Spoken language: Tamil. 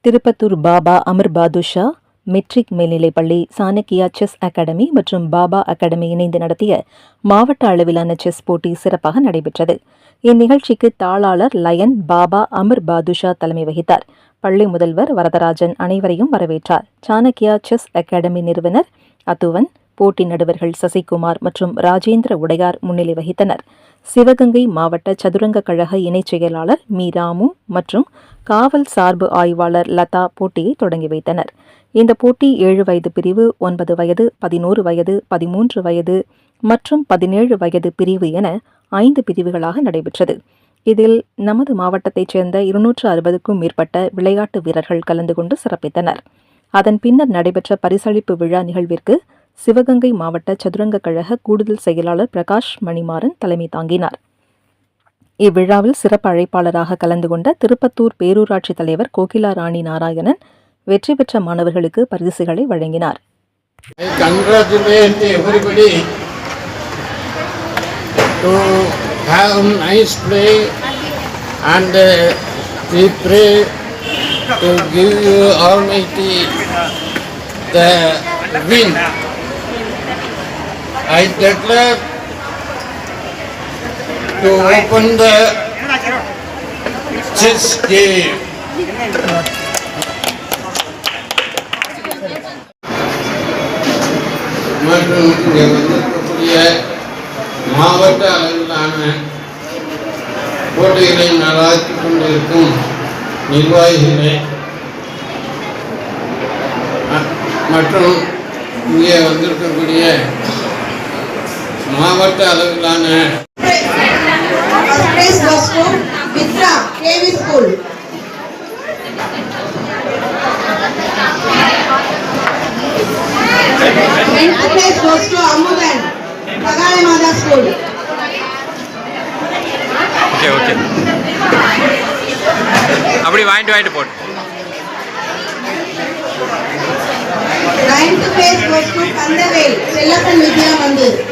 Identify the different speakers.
Speaker 1: திருப்பத்தூர் பாபா அமர் பாதுஷா மெட்ரிக் மேல்நிலைப்பள்ளி, சாணக்கியா செஸ் அகாடமி மற்றும் பாபா அகாடமி இணைந்து நடத்திய மாவட்ட அளவிலான செஸ் போட்டி சிறப்பாக நடைபெற்றது. இந்நிகழ்ச்சிக்கு தாளாளர் லயன் பாபா அமர் பாதுஷா தலைமை வகித்தார். பள்ளி முதல்வர் வரதராஜன் அனைவரையும் வரவேற்றார். சாணக்கியா செஸ் அகாடமி நிறுவனர் அதுவன், போட்டி நடுவர்கள் சசிகுமார் மற்றும் ராஜேந்திர உடையார் முன்னிலை வகித்தனர். சிவகங்கை மாவட்ட சதுரங்க கழக இணைச் செயலாளர் மீ ராமு மற்றும் காவல் சார்பு ஆய்வாளர் லதா போட்டியை தொடங்கி வைத்தனர். இந்த போட்டி 7 வயது பிரிவு, 9 வயது, 11 வயது, 13 வயது மற்றும் 17 வயது பிரிவு என 5 பிரிவுகளாக நடைபெற்றது. இதில் நமது மாவட்டத்தைச் சேர்ந்த 260க்கும் மேற்பட்ட விளையாட்டு வீரர்கள் கலந்து கொண்டு சிறப்பித்தனர். அதன் பின்னர் நடைபெற்ற பரிசளிப்பு விழா நிகழ்விற்கு சிவகங்கை மாவட்ட சதுரங்க கழக கூடுதல் செயலாளர் பிரகாஷ் மணிமாறன் தலைமை தாங்கினார். இவ்விழாவில் சிறப்பு அழைப்பாளராக கலந்து கொண்ட திருப்பத்தூர் பேரூராட்சி தலைவர் கோகிலா ராணி நாராயணன் வெற்றி பெற்ற மாணவர்களுக்கு பரிசுகளை வழங்கினார்.
Speaker 2: I declare to open the chess game. மற்றும் இங்கே வந்திருக்கக்கூடிய மாவட்ட அளவிலான போட்டிகளை நடாத்தி கொண்டிருக்கும் நிர்வாகிகளை மற்றும் இங்கே வந்திருக்கக்கூடிய மாவட்ட அளவிலான
Speaker 3: அப்படி வாங்கிட்டு போட்டு
Speaker 4: 9th place goes to Kandavel, Sellapan Vidya Mandir.